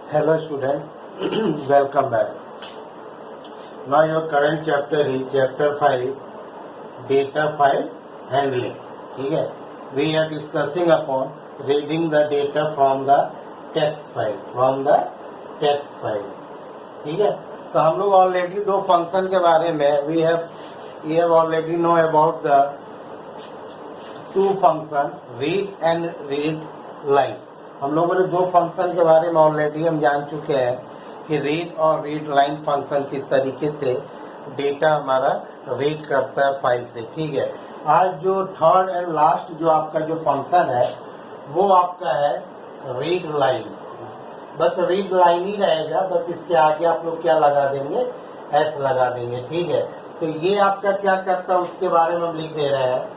Hello student, welcome back. Now your current chapter is chapter 5, data file handling. ठीक है, we are discussing upon reading the data from the text file. ठीक है, तो हम लोग already दो function के बारे में we have already know about the two function read and read line. हम लोगों ने दो फंक्शन के बारे में ऑलरेडी हम जान चुके हैं कि रीड और रीड लाइन फंक्शन किस तरीके से डेटा हमारा रीड करता है फाइल से। ठीक है, आज जो थर्ड एंड लास्ट जो आपका जो फंक्शन है वो आपका है रीड लाइन। बस रीड लाइन ही रहेगा, बस इसके आगे आप लोग क्या लगा देंगे, एस लगा देंगे। ठीक है, तो ये आपका क्या करता है उसके बारे में हम लिख दे रहे हैं।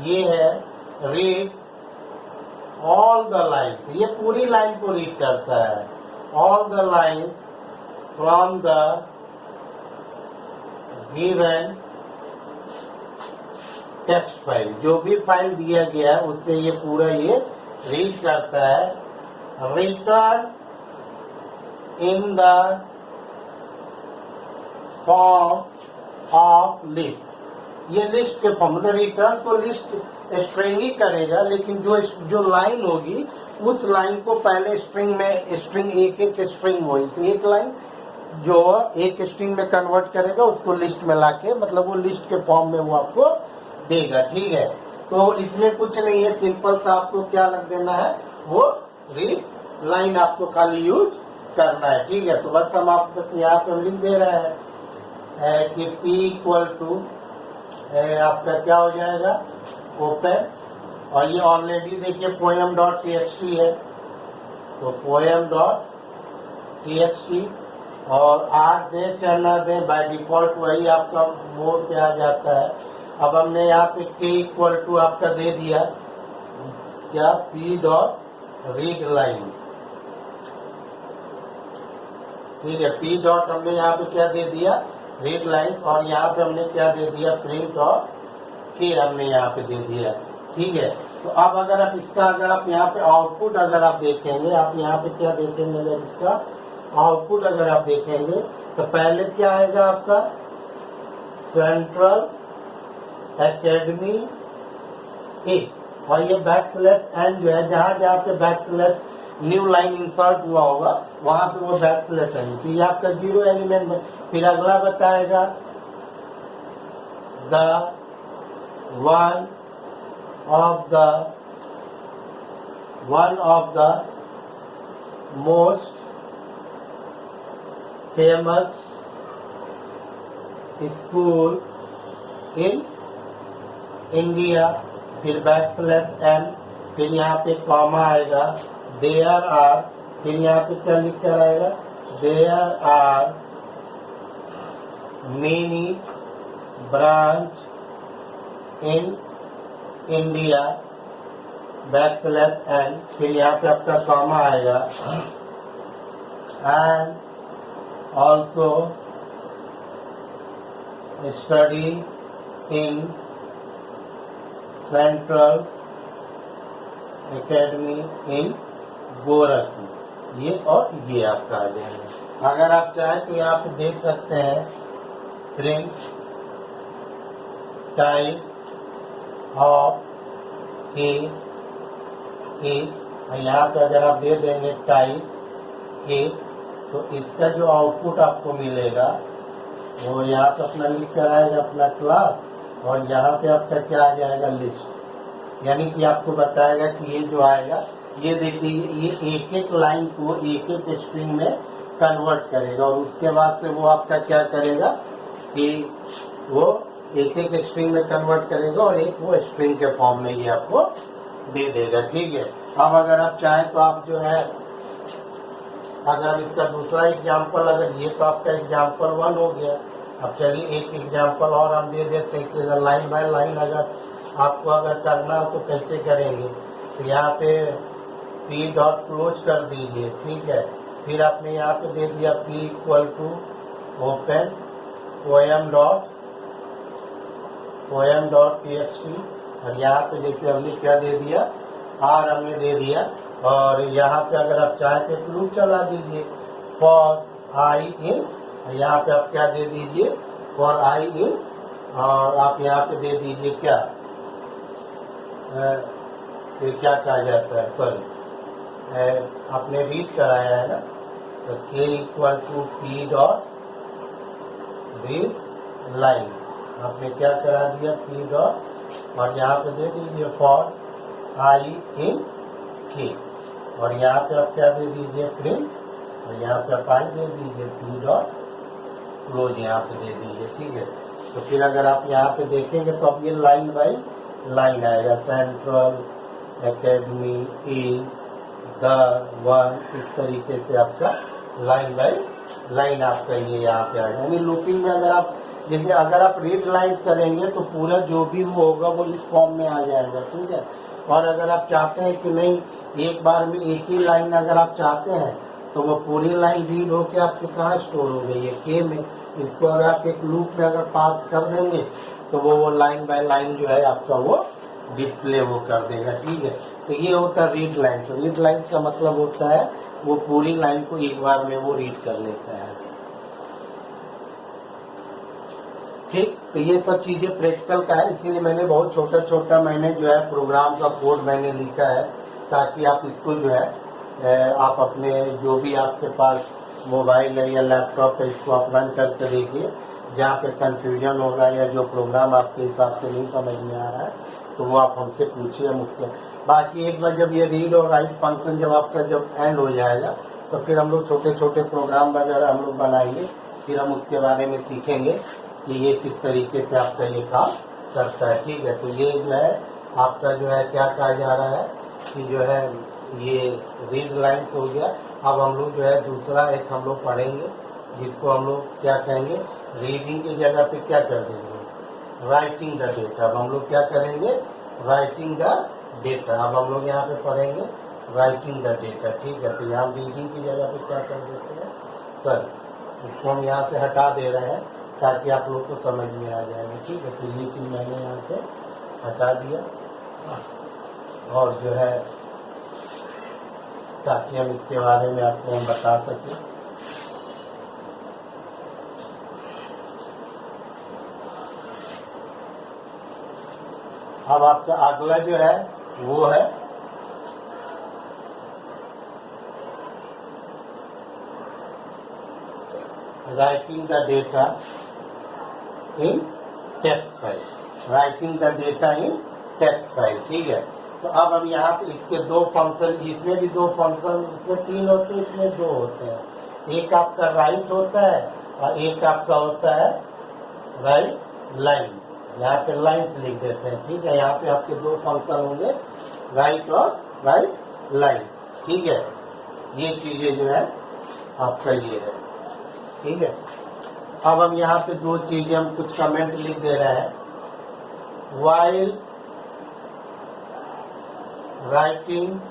ये है रीड ऑल द लाइन्स, ये पूरी लाइन को रीड करता है। All the lines from the given text file, जो भी फाइल दिया गया है उससे ये पूरा ये रीड करता है। Return in the form of list, ये लिस्ट के फॉर्म में रिटर्न तो लिस्ट स्ट्रिंग ही करेगा, लेकिन जो लाइन होगी उस लाइन को पहले स्ट्रिंग में एक स्ट्रिंग हो, एक लाइन जो एक स्ट्रिंग में कन्वर्ट करेगा उसको लिस्ट में लाके, मतलब वो लिस्ट के फॉर्म में वो आपको देगा। ठीक है, तो इसमें कुछ नहीं है, सिंपल सा आपको क्या लग देना है, वो रीड लाइन आपको खाली यूज करना है। ठीक है, तो बस हम आपको बस यहाँ पे लिख दे रहे हैं कि P इक्वल टू आपका क्या हो जाएगा, ओपन, और ये ऑलरेडी देखिए poem.txt है, तो poem.txt और आर दे चलना दे, बाय डिफॉल्ट वही आपका मोड पे आ जाता है। अब हमने यहाँ पे k इक्वल टू आपका दे दिया क्या, p डॉट रीड लाइन। ठीक है, p डॉट हमने यहाँ पे क्या दे दिया, रीड लाइन, और यहाँ पे हमने क्या दे दिया, प्रिंट और के हमने यहाँ पे दे दिया। ठीक है, तो अब अगर आप इसका अगर आप यहाँ पे आउटपुट अगर आप देखेंगे, आप यहाँ पे क्या देखेंगे, अगर इसका आउटपुट अगर आप देखेंगे तो पहले क्या आएगा आपका, सेंट्रल एकेडमी ए, और ये बैकस्लैश एन जो है, जहाँ जहाँ पे बैकस्लैश न्यू लाइन इंसर्ट हुआ होगा वहां पे वो बैकस्लैश एन, तो ये आपका 0 एलिमेंट में। फिर अगला बताएगा the one of the most famous school in India, फिर बैकस्लैश एन, फिर यहाँ पे कॉमा आएगा, देयर आर, फिर यहाँ पे क्या लिख कर आएगा, there are many branch in India, backslash n, फिर यहाँ पे आपका कॉमा आएगा, and also study in central academy in Gorakhpur. ये और ये आपका आ जाएगा। अगर आप चाहें तो यहाँ पे देख सकते हैं प्रिंट टाइप ऑफ के, यहाँ पे अगर आप दे देंगे टाइप के, तो इसका जो आउटपुट आपको मिलेगा वो यहाँ पे अपना लिख कर आएगा अपना क्लास, और यहाँ पे आपका क्या आ जाएगा, लिस्ट। यानी कि आपको बताएगा कि ये जो आएगा, ये देखिए ये एक एक लाइन को एक एक स्ट्रिंग में कन्वर्ट करेगा, और उसके बाद से वो आपका क्या करेगा कि वो एक एक स्ट्रिंग में कन्वर्ट करेगा और एक वो स्ट्रिंग के फॉर्म में ये आपको दे देगा। ठीक है, अब अगर आप चाहें तो आप जो है, अगर इसका दूसरा एग्जाम्पल, अगर ये तो आपका एग्जाम्पल 1 हो गया, अब चलिए एक एग्जाम्पल और हम दे देते हैं कि लाइन बाय लाइन अगर आपको अगर करना हो तो कैसे करेंगे। तो यहाँ पे p डॉट क्लोज कर दीजिए। ठीक है, फिर आपने यहाँ पे दे दिया p equal to open poem.txt, और यहाँ पे जैसे हमने क्या दे दिया, आर हमने दे दिया, और यहाँ पे अगर आप चाहें तो लूप चला दीजिए फॉर आई इन, यहाँ पे आप क्या दे दीजिए फॉर आई इन, और आप यहाँ पे दे दीजिए क्या ये क्या कहा जाता है, सॉरी आपने रीड कराया है ना, तो k equal to p dot read line, आपने क्या करा दिया पी डॉट, और यहाँ पे दे दीजिए फॉर आई इन k, और यहाँ पे आप क्या दे दीजिए प्रिंट, और यहाँ पे आप आई दे दीजिए पी डॉट क्लोज, यहाँ पे दे दीजिए। ठीक है, तो फिर अगर आप यहाँ पे देखेंगे तो अब ये लाइन बाई लाइन आएगा, central academy E the one, इस तरीके से आपका लाइन बाई लाइन आपका ये यहाँ पे आएगा। यानी लूपिंग में अगर आप देखिए, अगर आप रीड लाइंस करेंगे तो पूरा जो भी वो होगा वो इस फॉर्म में आ जाएगा। ठीक है, और अगर आप चाहते हैं कि नहीं एक बार में एक ही लाइन अगर आप चाहते हैं तो वो पूरी लाइन रीड होके आपके कहाँ स्टोर हो गई है के में, इसको अगर आप एक लूप में अगर पास कर देंगे तो वो लाइन बाय लाइन जो है आपका वो डिस्प्ले वो कर देगा। ठीक है, तो ये होता है रीड लाइन। तो रीड लाइन का मतलब होता है वो पूरी लाइन को एक बार में वो रीड कर लेता है। ठीक, तो ये सब चीजें प्रैक्टिकल का है, इसीलिए मैंने बहुत छोटा छोटा मैंने जो है प्रोग्राम का कोड मैंने लिखा है, ताकि आप इसको जो है आप अपने जो भी आपके पास मोबाइल है या लैपटॉप है इसको आप रन करके देखिए, जहाँ पे कंफ्यूजन होगा या जो प्रोग्राम आपके हिसाब से नहीं समझ में आ रहा है तो वो आप हमसे पूछिए, मुझसे। बाकी एक बार जब ये रीड और राइट फंक्शन जब आपका जब एंड हो जाएगा तो फिर हम लोग छोटे छोटे प्रोग्राम वगैरह हम लोग बनाएंगे, फिर हम उसके बारे में सीखेंगे कि ये किस तरीके से आपका ये काम करता है। ठीक है, तो ये जो है आपका जो है क्या कहा जा रहा है कि जो है ये रीड लाइन्स हो गया। अब हम लोग जो है दूसरा एक हम लोग पढ़ेंगे जिसको हम लोग क्या कहेंगे, रीडिंग की जगह पे क्या कर देंगे, राइटिंग द डेटा। अब हम लोग क्या करेंगे, राइटिंग द डेटा। अब हम लोग यहाँ पे पढ़ेंगे राइटिंग द डेटा। ठीक है, तो यहाँ रीडिंग की जगह पे क्या कर देते हैं सर, इसको हम यहाँ से हटा दे रहे हैं ताकि आप लोग को समझ में आ जाएगा। ठीक है, तो ये चीज़ मैंने यहाँ से हटा दिया, और जो है ताकि हम इसके बारे में आपको हम बता सकें। अब आपका अगला जो है वो है writing the data in text file, writing the data in text file. ठीक है, तो अब हम यहाँ पे इसके दो फंक्शन, इसमें भी दो फंक्शन, इसमें तीन होते हैं, इसमें दो होते हैं। एक आपका राइट होता है और एक आपका होता है राइट लाइन। यहाँ पे लाइन्स लिख देते हैं। ठीक है, यहाँ पे आपके दो फंक्शन होंगे, राइट और राइट लाइन्स। ठीक है, ये चीजें जो है आपका ये है। ठीक है, अब हम यहाँ पे दो चीजें हम कुछ कमेंट लिख दे रहे हैं। While writing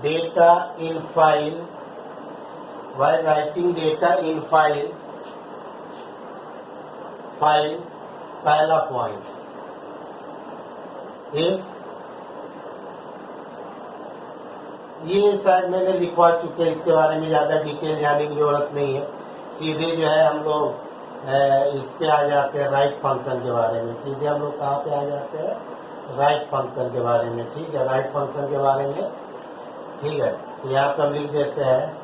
data in file, while writing data in file पहला पॉइंट, ये शायद मैंने लिखवा चुके हैं, इसके बारे में ज्यादा डिटेल जाने की जरूरत नहीं है। सीधे जो है हम लोग इस पे आ जाते हैं राइट फंक्शन के बारे में। सीधे हम लोग कहाँ पे आ जाते हैं, राइट फंक्शन के बारे में। ठीक है, राइट फंक्शन के बारे में। ठीक है, तो यहाँ पर लिख देते हैं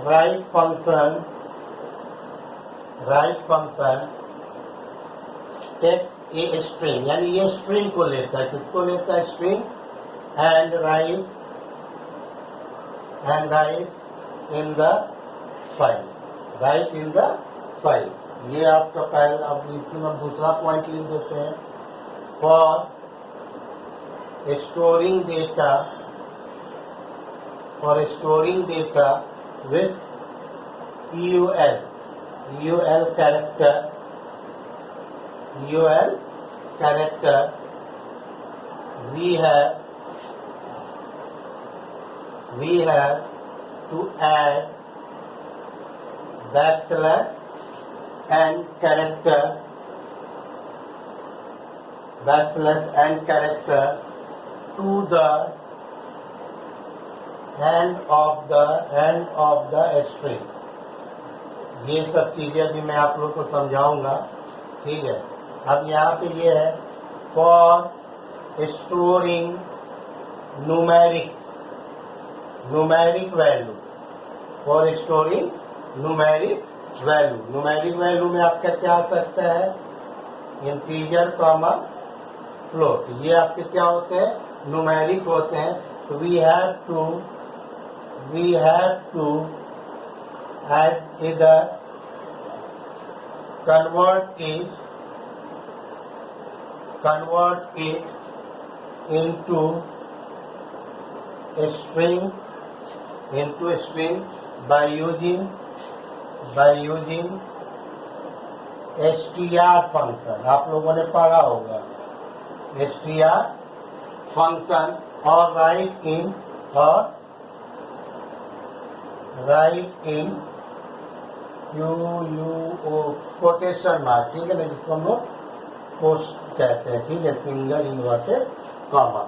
right function text a string, यानी ये स्ट्रिंग को लेता है। किसको लेता है, string, and rights in the file, right in the file. ये आपका पहला। अब इसी में दूसरा पॉइंट लिख देते हैं, for storing data with UL character, we have to add backslash and character to the and of the string. ये सब चीजें अभी मैं आप लोग को समझाऊंगा, ठीक है। अब यहाँ पे ये है for storing numeric value, for storing numeric value. Numeric value में आपका क्या आ सकता है, इंटीजर कॉमा फ्लोट, ये आपके क्या होते हैं, न्यूमेरिक होते हैं। तो we have to either convert it into a string by using str function. आप लोगों ने पढ़ा होगा str फंक्शन, और राइट इन कोटेशन मार्क, ठीक है ना, जिसको हम लोग पोस्ट कहते हैं, ठीक है, सिंगल इन्वर्टेड कॉमा।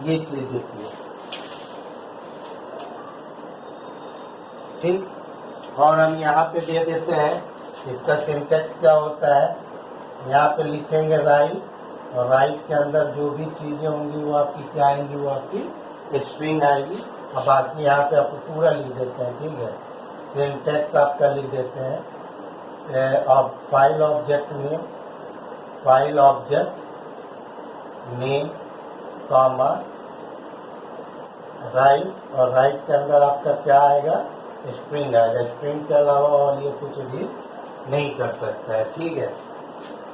ये चीज देखिए, ठीक। और हम यहाँ पे दे देते हैं इसका सिंटेक्स क्या होता है, यहाँ पे लिखेंगे राइट, और राइट के अंदर जो भी चीजें होंगी वो आपकी क्या आएंगी, वो आपकी स्ट्रिंग आएगी। अब बाकी यहाँ पे आपको पूरा लिख देते हैं, ठीक है। सिंटेक्स आपका लिख देते हैं, अब file object name comma right, और राइट के अंदर आपका क्या आएगा, स्ट्रिंग आएगा। स्ट्रिंग के अलावा और ये कुछ भी नहीं कर सकता है, ठीक है।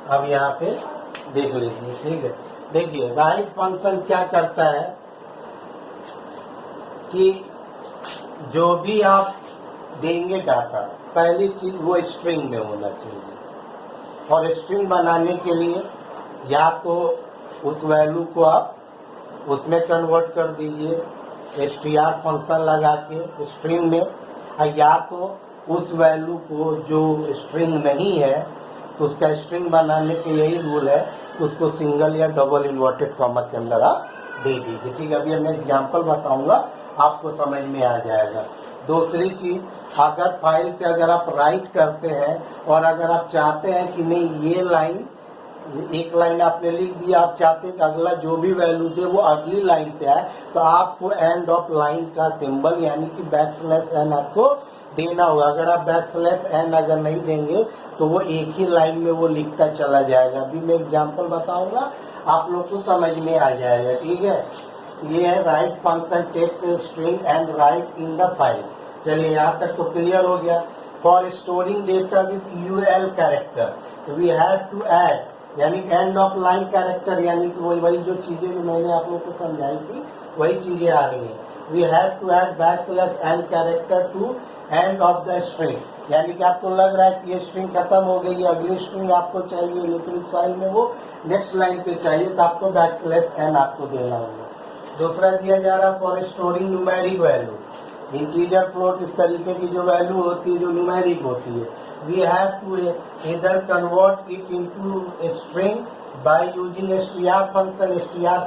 अब यहाँ पे देख लीजिए, ठीक है। देखिए राइट फंक्शन क्या करता है कि जो भी आप देंगे डाटा, पहली चीज वो स्ट्रिंग में होना चाहिए, और स्ट्रिंग बनाने के लिए या तो उस वैल्यू को आप उसमें कन्वर्ट कर दीजिए str फंक्शन लगा के स्ट्रिंग में, या तो उस वैल्यू को जो स्ट्रिंग नहीं है तो उसका स्ट्रिंग बनाने के यही रूल है कि उसको सिंगल या डबल इन्वर्टेड कॉमा के अंदर आप दे दीजिए, ठीक है। अभी मैं एग्जांपल बताऊंगा, आपको समझ में आ जाएगा। दूसरी चीज, अगर फाइल पे अगर आप राइट करते हैं और अगर आप चाहते हैं कि नहीं ये लाइन, एक लाइन आपने लिख दिया, आप चाहते हैं कि अगला जो भी वैल्यू दे वो अगली लाइन पे आए, तो आपको एंड ऑफ लाइन का सिंबल यानी कि बैकस्लैश n आपको देना होगा। अगर आप बैकस्लैश n अगर नहीं देंगे तो वो एक ही लाइन में वो लिखता चला जाएगा। अभी मैं एग्जांपल बताऊंगा, आप लोग को समझ में आ जाएगा, ठीक है। ये है write function text string and write in the file. चलिए यहाँ तक तो क्लियर हो गया। For storing data with UL character we have to add, यानी एंड ऑफ लाइन कैरेक्टर, यानी कि वही जो चीजें मैंने आप लोग को समझाई थी वही चीजें आ रही हैं। We have to add backslash n character to end of the string, यानी कि आपको लग रहा है कि ये स्ट्रिंग खत्म हो गई, अगली स्ट्रिंग आपको चाहिए, लेकिन इस फाइल में वो नेक्स्ट लाइन पे चाहिए, तो आपको बैकस्लैश n आपको देना होगा। दूसरा दिया जा रहा है for storing numeric value, integer float, इस तरीके की जो वैल्यू होती है जो न्यूमेरिक होती है, वी हैव टू इधर convert it into string by using str function. str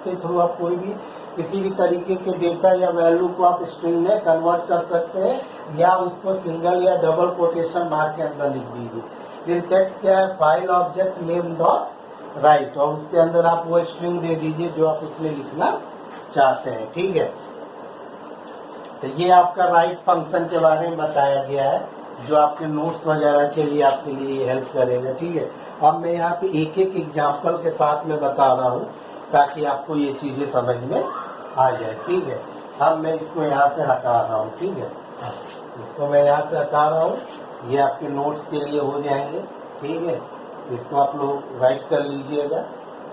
के थ्रू आप कोई भी किसी भी तरीके के डेटा या वैल्यू को आप स्ट्रिंग में कन्वर्ट कर सकते हैं, या उसको सिंगल या डबल कोटेशन मार्क के अंदर लिख दीजिए। सिंटेक्स क्या है, file object name dot right, और उसके अंदर आप वो स्ट्रिंग दे दीजिए जो आप उसमें लिखना चाहते हैं, ठीक है। तो ये आपका राइट फंक्शन के बारे में बताया गया है, जो आपके नोट्स वगैरह के लिए आपके लिए हेल्प करेगा, ठीक है। अब मैं यहाँ पे एक एक एग्जाम्पल के साथ में बता रहा हूँ ताकि आपको ये चीजें समझ में आ जाए, ठीक है। अब मैं इसको यहाँ से हटा रहा हूँ, ठीक है, इसको मैं यहाँ से हटा रहा हूँ, ये आपके नोट्स के लिए हो जाएंगे, ठीक है। इसको आप लोग राइट कर लीजिएगा,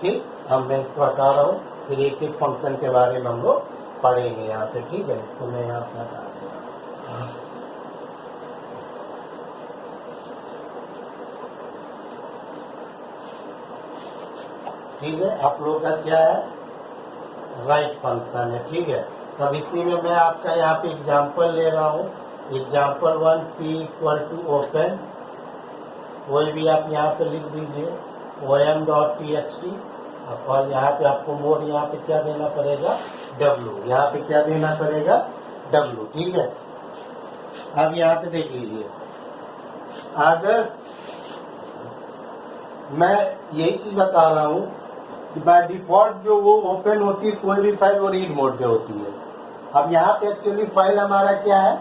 ठीक। अब मैं इसको हटा रहा हूँ, फिर एक एक फंक्शन के बारे में हम लोग पढ़ेंगे यहाँ पे, ठीक है। इसको मैं यहाँ से हटा दूँ, ठीक है। आप लोगों का क्या है, राइट फंक्शन है, ठीक है। तब इसी में मैं आपका यहाँ पे एग्जांपल ले रहा हूँ, example 1 p equal to open, वही भी आप यहाँ पे लिख दीजिए om.txt, और यहाँ पे आपको मोड यहाँ पे क्या देना पड़ेगा, w, यहाँ पे क्या देना पड़ेगा डब्लू, ठीक है। अब यहाँ पे देख लीजिए, अगर मैं यही चीज बता रहा हूँ कि बाय डिफॉल्ट जो वो ओपन होती है कोई भी फाइल वो रीड मोड पे होती है। अब यहाँ पे एक्चुअली फाइल हमारा क्या है,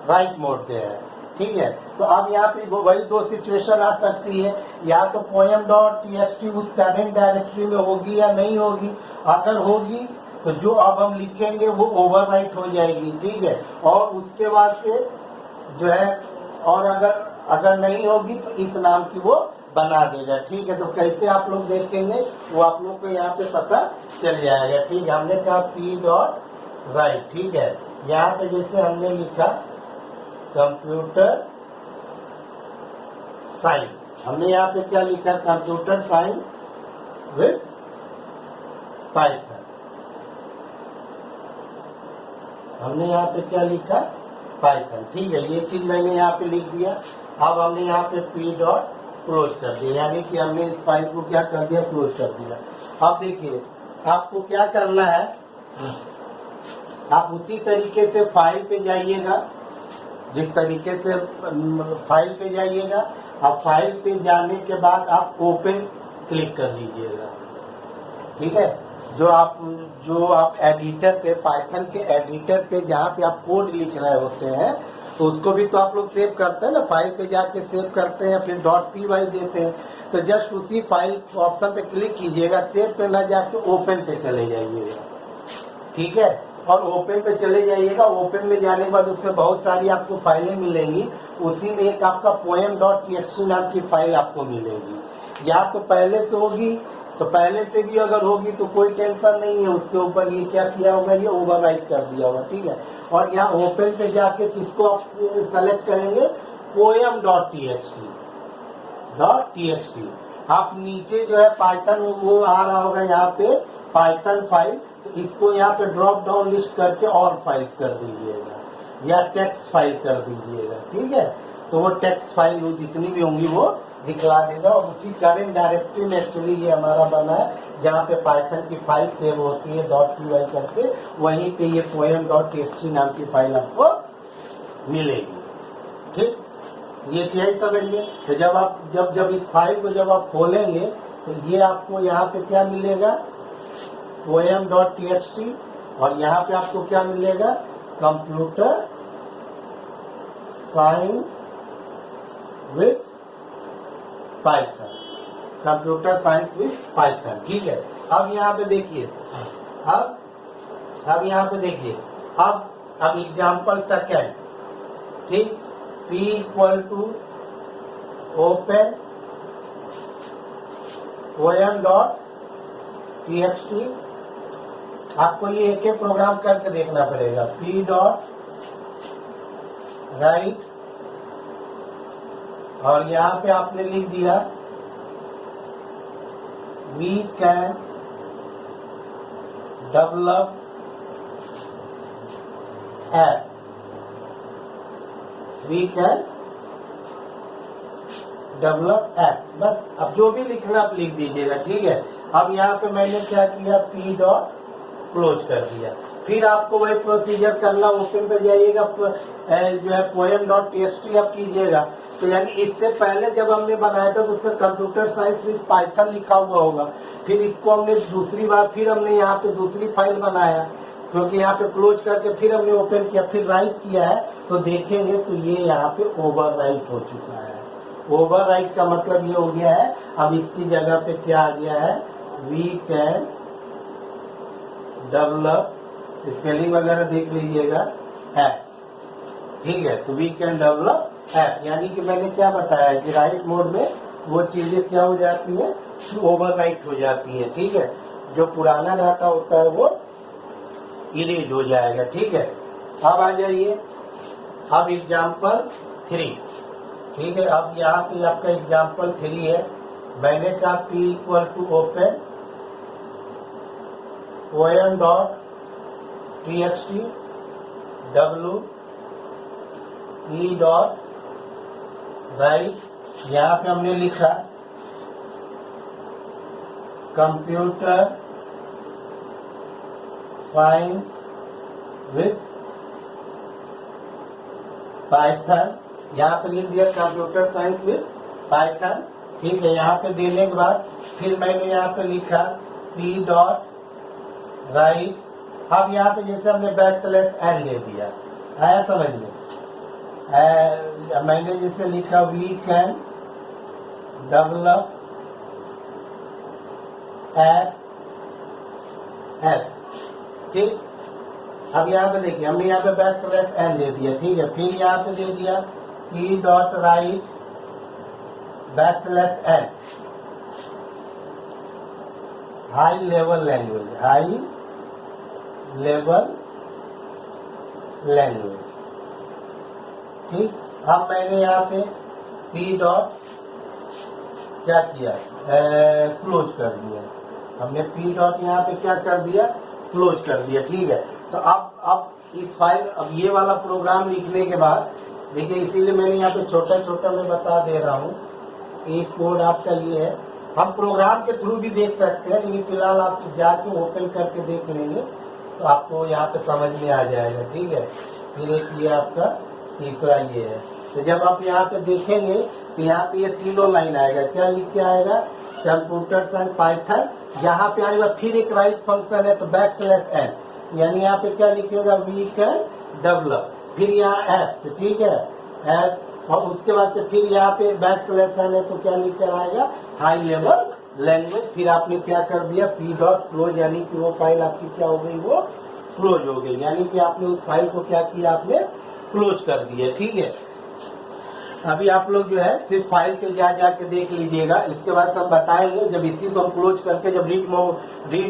राइट मोड पे है, ठीक है। तो अब यहाँ पे वही दो सिचुएशन आ सकती है, या तो poem.txt उस करेंट डायरेक्टरी में होगी या नहीं होगी। अगर होगी तो जो अब हम लिखेंगे वो ओवरराइट हो जाएगी, ठीक है। और उसके बाद से जो है, और अगर नहीं होगी तो इस नाम की वो बना देगा, ठीक है। तो कैसे आप लोग देखेंगे वो आप लोग को यहाँ पे पता चल जाएगा, ठीक है। हमने कहा p.write, ठीक है। यहाँ पे जैसे हमने लिखा कंप्यूटर साइंस, हमने यहाँ पे क्या लिखा, कंप्यूटर साइंस विथ पाइथन। हमने यहाँ पे क्या लिखा, पाइथन, ठीक है। ये चीज मैंने यहाँ पे लिख दिया। अब हमने यहाँ पे p डॉट क्लोज कर दिया, यानी कि हमने इस फाइल को क्या कर दिया, क्लोज कर दिया। अब देखिए आपको क्या करना है, आप उसी तरीके से फाइल पे जाइएगा, जिस तरीके से फाइल पे जाइएगा। अब फाइल पे जाने के बाद आप ओपन क्लिक कर लीजिएगा, ठीक है। जो आप एडिटर पे, पाइथन के एडिटर पे जहाँ पे आप कोड लिख रहे होते हैं, तो उसको भी तो आप लोग सेव करते हैं ना, फाइल पे जाके सेव करते हैं, फिर .py देते हैं। तो जस्ट उसी फाइल ऑप्शन पे क्लिक कीजिएगा, सेव पे ना जाके ओपन पे चले जाइएगा, ठीक है। और ओपन पे चले जाइएगा। ओपन में जाने के बाद उसमें बहुत सारी आपको फाइलें मिलेंगी, उसी में एक आपका poem.txt नाम की फाइल आपको मिलेगी। या तो पहले से होगी, तो पहले से भी अगर होगी तो कोई टेंशन नहीं है, उसके ऊपर ये क्या किया होगा, ये ओवरराइट कर दिया होगा, ठीक है। और यहाँ ओपन पे जाके किसको आप सेलेक्ट करेंगे, poem.txt। आप नीचे जो है पाइथन वो आ रहा होगा यहाँ पे पाइथन फाइल, तो इसको यहाँ पे ड्रॉप डाउन लिस्ट करके और फाइल्स कर दीजिएगा, या टेक्स्ट फाइल कर दीजिएगा, ठीक है। तो वो टेक्स्ट फाइल जितनी भी होंगी वो दिखला देगा। और उसी करेंट डायरेक्टरी में एक्चुअली ये हमारा बना है, जहाँ पे पाइथन की फाइल सेव होती है .py करके, वहीं पे ये poem.txt नाम की फाइल आपको मिलेगी, ठीक। ये यही समझिए। तो जब इस फाइल को जब आप खोलेंगे तो ये आपको यहाँ पे क्या मिलेगा, poem.txt, और यहाँ पे आपको क्या मिलेगा, computer science with Python, computer science with Python, ठीक है। अब यहाँ पे देखिए, अब यहाँ पे देखिए, अब एग्जाम्पल सेकेंड, ठीक। p equal to open poem.txt। आपको ये एक एक प्रोग्राम करके देखना पड़ेगा। p डॉट राइट, और यहाँ पे आपने लिख दिया we can develop app, we can develop app. बस अब जो भी लिखना आप लिख दीजिएगा, ठीक है। अब यहाँ पे मैंने क्या किया, p डॉट क्लोज कर दिया। फिर आपको वही प्रोसीजर करना, ओपन पे जाइएगा, जो है poem.txt आप कीजिएगा। तो यानी इससे पहले जब हमने बनाया था तो उसमें कंप्यूटर साइंस विथ पाइथन लिखा हुआ होगा। फिर इसको हमने दूसरी बार फिर हमने यहाँ पे दूसरी फाइल बनाया, क्योंकि यहाँ पे क्लोज करके फिर हमने ओपन किया, फिर राइट किया है, तो देखेंगे तो ये यहाँ पे ओवरराइट हो चुका है। ओवरराइट का मतलब ये हो गया है, अब इसकी जगह पे क्या आ गया है, वी कैन डेवलप, स्पेलिंग वगैरह देख लीजिएगा, ऐप, ठीक है। तो वी कैन डेवलप ऐप, यानी कि मैंने क्या बताया कि राइट मोड में वो चीजें क्या हो जाती है, ओवरराइट हो जाती है, ठीक है। जो पुराना डाटा होता है वो इरेज हो जाएगा, ठीक है। अब आ जाइए, अब एग्जाम्पल 3, ठीक है। अब यहाँ पे आपका एग्जाम्पल 3 है। मैंने कहा p equal to open poem.txt w e dot write, यहाँ पे हमने लिखा कंप्यूटर साइंस विथ पाइथन, यहाँ पे लिख दिया कंप्यूटर साइंस विद पाइथन, ठीक है। यहाँ पे देने के बाद फिर मैंने यहाँ पे लिखा p डॉट राइट। अब यहाँ पे जैसे हमने \n दे दिया, आया समझ में? मैंने जैसे लिखा we can develop at F, ठीक। अब यहाँ पे देखिए हमने यहाँ पे \n दे दिया, ठीक है। फिर यहाँ पे दे दिया p dot right \n high level language, high level language, ठीक। अब मैंने यहाँ पे p डॉट क्या किया, क्लोज कर दिया। हमने p डॉट यहाँ पे क्या कर दिया, क्लोज कर दिया, ठीक है। तो अब इस फाइल, अब ये वाला प्रोग्राम लिखने के बाद देखिए, इसीलिए मैंने यहाँ पे छोटा छोटा मैं बता दे रहा हूँ। एक कोड आपका ये है, हम प्रोग्राम के थ्रू भी देख सकते हैं, लेकिन फिलहाल आप जाके ओपन करके देख लेंगे तो आपको यहाँ पे समझ में आ जाएगा, ठीक है। फिर एक ये आपका तीसरा ये है। तो जब आप यहाँ पे देखेंगे तो यहाँ पे ये तीनों लाइन आएगा, क्या लिख के आएगा, कंप्यूटर साइंस पाइथन, यहाँ पे आएगा फिर एक राइट फंक्शन है तो \n, यानी यहाँ पे क्या लिखेगा, वी कैन डेवलप, फिर यहाँ एफ, ठीक है, एफ, और उसके बाद से फिर यहाँ पे \n है तो क्या लिख कर आएगा, हाई लेवल लैंग्वेज। फिर आपने क्या कर दिया, p डॉट क्लोज, यानी कि वो फाइल आपकी क्या हो गई, वो क्लोज हो गई, यानी कि आपने उस फाइल को क्या किया, आपने क्लोज कर दिया, ठीक है। अभी आप लोग जो है सिर्फ फाइल पे जाके देख लीजिएगा, इसके बाद हम बताएंगे जब इसी को हम क्लोज करके जब रीड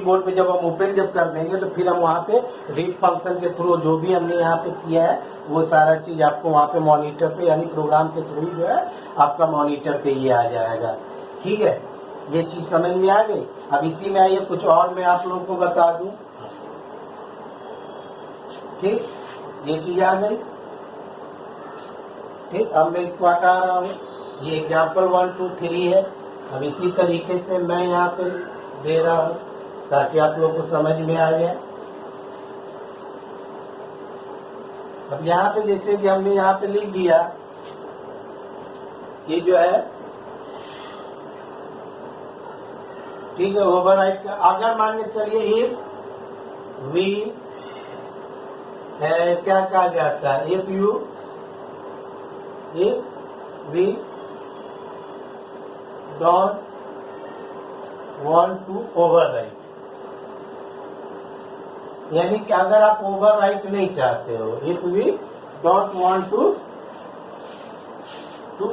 मोड पे जब हम ओपन जब कर देंगे तो फिर हम वहाँ पे रीड फंक्शन के थ्रू जो भी हमने यहाँ पे किया है वो सारा चीज आपको वहाँ पे मॉनिटर पे, यानी प्रोग्राम के थ्रू जो है आपका मॉनिटर पे ये आ जाएगा, ठीक है। ये चीज समझ में आ गई। अब इसी में आइए कुछ और मैं आप लोगों को बता दूं, ठीक, ये चीज आ गई, ठीक। अब मैं इसको हटा रहा हूँ, ये एग्जाम्पल 1 2 3 है। अब इसी तरीके से मैं यहाँ पे दे रहा हूँ ताकि आप लोगों को समझ में आ जाए। अब यहाँ पे जैसे कि हमने यहाँ पे लिख दिया, ये जो है, ठीक है, ओवरराइट का अगर मान के चलिए इफ वी क्या कहा जाता है, if we don't want to overwrite, यानी कि अगर आप ओवरराइट नहीं चाहते हो, if we don't want to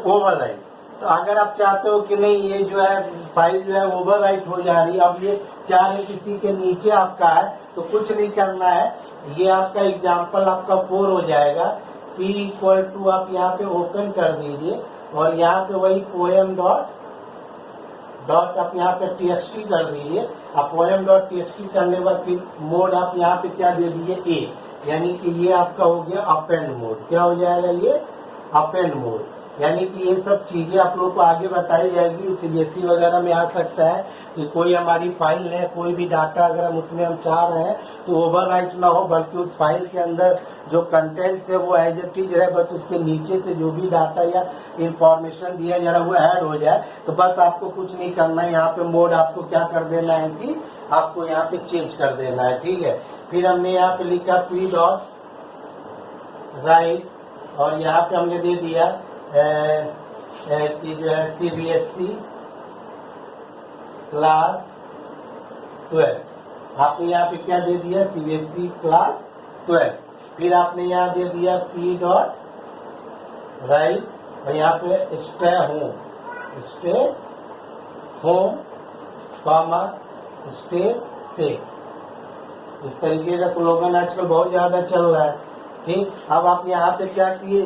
overwrite, तो अगर आप चाहते हो कि नहीं ये जो है फाइल जो है ओवरराइट हो जा रही है, अब ये 4 किसी के नीचे आपका है, तो कुछ नहीं करना है, ये आपका एग्जाम्पल आपका 4 हो जाएगा। p इक्वल टू आप यहाँ पे ओपन कर दीजिए और यहाँ पे वही पोएम डॉट आप यहाँ पे txt कर दीजिए। आप पोएम डॉट txt करने के बाद फिर मोड आप यहाँ पे क्या दे दीजिए, a, यानी कि ये आपका हो गया अपेंड मोड। क्या हो जाएगा, ये अपेंड मोड, यानी कि ये सब चीजें आप लोग को आगे बताई जाएगी। सीबीएसई वगैरह में आ सकता है कि कोई हमारी फाइल है, कोई भी डाटा अगर हम उसमें हम चाह रहे हैं तो ओवरराइट ना हो, बल्कि उस फाइल के अंदर जो कंटेंट है वो एज इट इज रहे, बस उसके नीचे से जो भी डाटा या इंफॉर्मेशन दिया जा रहा है वो ऐड हो जाए। तो बस आपको कुछ नहीं करना है, यहाँ पे मोड आपको क्या कर देना है कि आपको यहाँ पे चेंज कर देना है, ठीक है। फिर हमने यहाँ पे लिखा p डॉट राइट और यहाँ पे हमने दे दिया कि जो है सीबीएसई क्लास 12, आपने यहाँ पे क्या दे दिया, सीबीएसई क्लास 12। फिर आपने यहाँ दे दिया p डॉट राइट और यहाँ पे stay home comma stay safe. इस तरीके का स्लोगन आजकल बहुत ज्यादा चल रहा है, ठीक। अब आप यहाँ पे क्या किए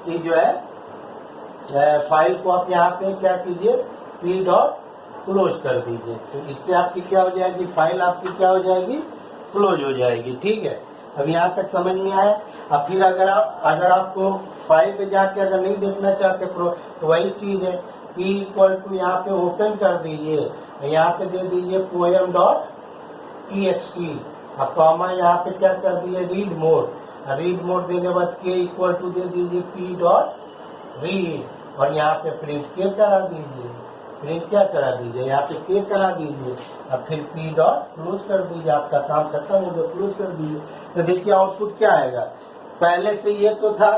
कि जो है फाइल को आप यहाँ पे क्या कीजिए, p डॉट क्लोज कर दीजिए। तो इससे आपकी क्या हो जाएगी, फाइल आपकी क्या हो जाएगी, क्लोज हो जाएगी, ठीक है। अब यहाँ तक समझ में आया। अब फिर अगर आपको फाइल पे जाके अगर नहीं देखना चाहते तो वही चीज है, p इक्वल टू यहाँ पे ओपन कर दीजिए, यहाँ पे दे दीजिए पोएम डॉट txt, अब कॉमा यहाँ पे क्या कर दिए, रीड मोड। रीड मोड देने बाद के इक्वल टू दे दीजिए पी डॉट रीड और यहाँ पे प्रिंट के करा दीजिए, प्रिंट क्या करा दीजिए, यहाँ पे के करा दीजिए और फिर पी डॉट क्लोज कर दीजिए, आपका काम खत्म हो गया, क्लोज कर दीजिए। तो देखिए आउटपुट क्या आएगा, पहले से ये तो था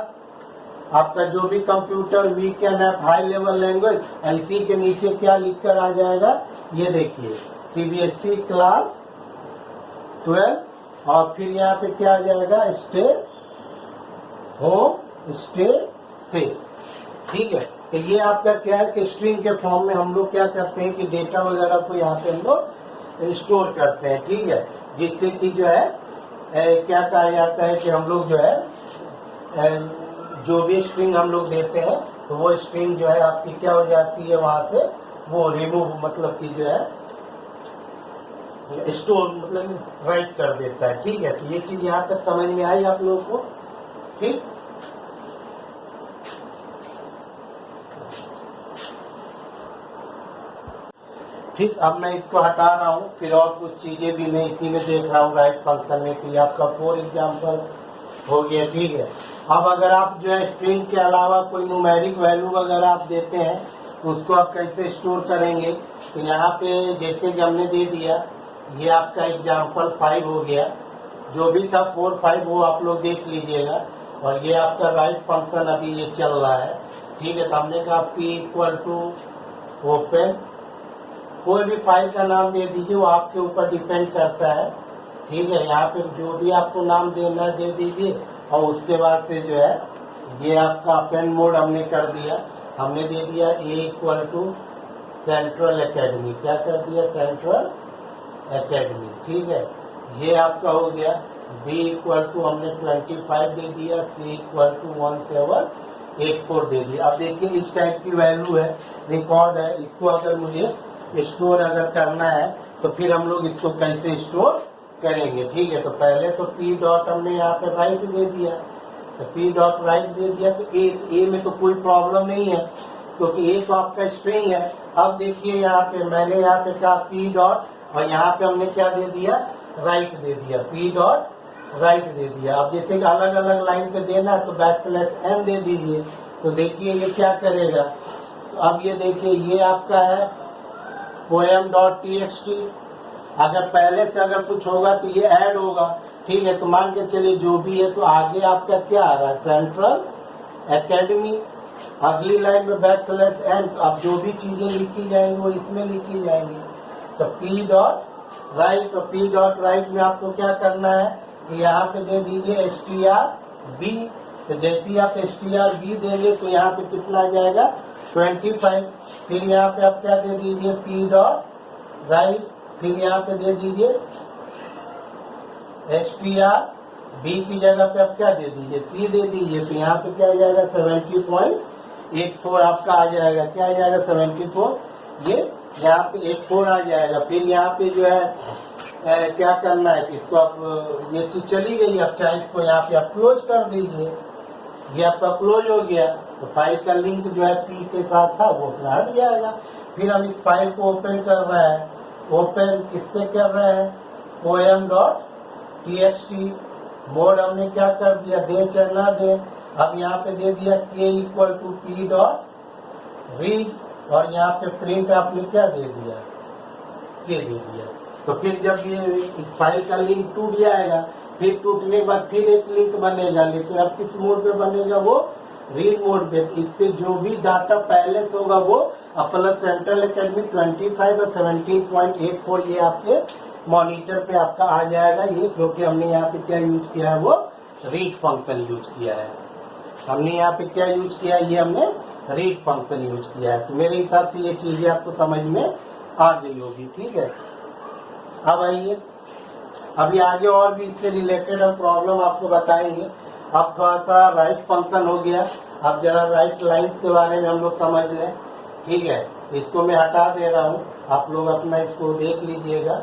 आपका जो भी computer we can app high level language, इसी के नीचे क्या लिख कर आ जाएगा, ये देखिए सीबीएसई क्लास 12 और फिर यहाँ पे क्या आ जाएगा स्टे होम स्टे से। ठीक है, तो ये आपका क्या है कि स्ट्रिंग के फॉर्म में हम लोग क्या करते हैं कि डेटा वगैरह को यहाँ पे हम लोग स्टोर करते हैं। ठीक है, जिससे कि जो है क्या कहा जाता है कि हम लोग जो है जो भी स्ट्रिंग हम लोग देते हैं तो वो स्ट्रिंग जो है आपकी क्या हो जाती है वहां से वो रिमूव मतलब कि जो है स्टोर मतलब राइट कर देता है। ठीक है, तो ये चीज यहाँ तक समझ में आई आप लोगों को। ठीक, ठीक, अब मैं इसको हटा रहा हूँ, फिर और कुछ चीजें भी मैं इसी में देख रहा हूँ राइट फंक्शन में, कि आपका फॉर एग्जाम्पल हो गया। ठीक है, अब अगर आप जो है स्ट्रिंग के अलावा कोई न्यूमेरिक वैल्यू वगैरह आप देते हैं तो उसको आप कैसे स्टोर करेंगे, तो यहाँ पे जैसे कि हमने दे दिया ये आपका एग्जाम्पल 5 हो गया, जो भी था 4 5 वो आप लोग देख लीजिएगा, और ये आपका राइट फंक्शन अभी ये चल रहा है। ठीक है, तो हमने कहा पी इक्वल टू ओपन, कोई भी फाइल का नाम दे दीजिए, वो आपके ऊपर डिपेंड करता है। ठीक है, यहाँ पे जो भी आपको नाम देना है दे दीजिए, और उसके बाद से जो है ये आपका अपेंड मोड हमने कर दिया, हमने दे दिया ए इक्वल टू सेंट्रल एकेडमी, क्या कर दिया सेंट्रल एकेडमी। ठीक है, ये आपका हो गया बी इक्वल टू हमने 25 दे दिया, सी इक्वल टू 1784 दे दिया। अब देखिए इस टाइप की वैल्यू है, रिकॉर्ड है, इसको अगर मुझे स्टोर अगर करना है तो फिर हम लोग इसको कैसे स्टोर करेंगे। ठीक है, तो पहले तो पी डॉट हमने यहाँ पे राइट दे दिया, तो पी डॉट राइट दे दिया, तो ए में तो कोई प्रॉब्लम नहीं है क्योंकि ए तो आपका स्ट्रिंग है। अब देखिए यहाँ पे मैंने यहाँ पे कहा पी डॉट और यहाँ पे हमने क्या दे दिया राइट दे दिया, पी डॉट राइट दे दिया। अब जैसे अलग अलग लाइन पे देना है तो बैकस्लैश एन दे दीजिए, तो देखिए ये क्या करेगा। तो अब ये देखिए ये आपका है poem.txt, अगर पहले से अगर कुछ होगा तो ये ऐड होगा। ठीक है, तो मान के चलिए जो भी है, तो आगे आपका क्या आ रहा है सेंट्रल एकेडमी, अगली लाइन में बैकस्लैश एन, अब जो भी चीजें लिखी जाएंगी वो इसमें लिखी जाएंगी। तो पी डॉट राइट, तो पी डॉट राइट में आपको क्या करना है कि यहाँ पे दे दीजिए str_b, तो जैसे ही आप str_b देंगे तो यहाँ पे कितना आ जाएगा 25। फिर यहाँ पे आप क्या दे दीजिए पी डॉट राइट, फिर यहाँ पे दे दीजिए str_b की जगह पे आप क्या दे दीजिए c दे दीजिए, तो यहाँ पे क्या आ जाएगा 70.84 आपका आ जाएगा, क्या आ जाएगा 74, ये यहाँ पे 84 आ जाएगा। फिर यहाँ पे जो है क्या करना है, इसको आप ये चीज चली गई, अब चाहे इसको यहाँ पे आप क्लोज कर दीजिए, ये आपका क्लोज हो गया, तो फाइल का लिंक जो है पी के साथ था वो अपना हट जाएगा। फिर हम इस फाइल को ओपन कर रहे हैं, ओपन किस पे कर रहे हैं poem.txt, मोड हमने क्या कर दिया दे चाहे ना दे, अब यहाँ पे दे दिया k equal to p dot read, और यहाँ पे प्रिंट आपने क्या दे दिया के दे दिया। तो फिर जब ये इस फाइल का लिंक टूट जाएगा, फिर टूटने के बाद फिर एक लिंक बनेगा, लेकिन अब किस मोड पे बनेगा वो रीड मोड पे। इस पे जो भी डाटा पहले से होगा वो अपना सेंट्रल एकेडमी 25 और 17.84 ये आपके मॉनिटर पे आपका आ जाएगा। ये क्योंकि हमने यहाँ पे क्या यूज किया है वो रीड फंक्शन यूज किया है, हमने यहाँ पे क्या यूज किया है, ये हमने रीड फंक्शन यूज किया है। तो मेरे हिसाब से ये चीजें आपको समझ में आ गई होगी। ठीक है, अब आइए अभी आगे और भी इससे रिलेटेड हम प्रॉब्लम आपको बताएंगे। अब थोड़ा सा राइट फंक्शन हो गया, अब जरा राइट लाइंस के बारे में हम लोग समझ लें। ठीक है, इसको मैं हटा दे रहा हूँ, आप लोग अपना इसको देख लीजिएगा।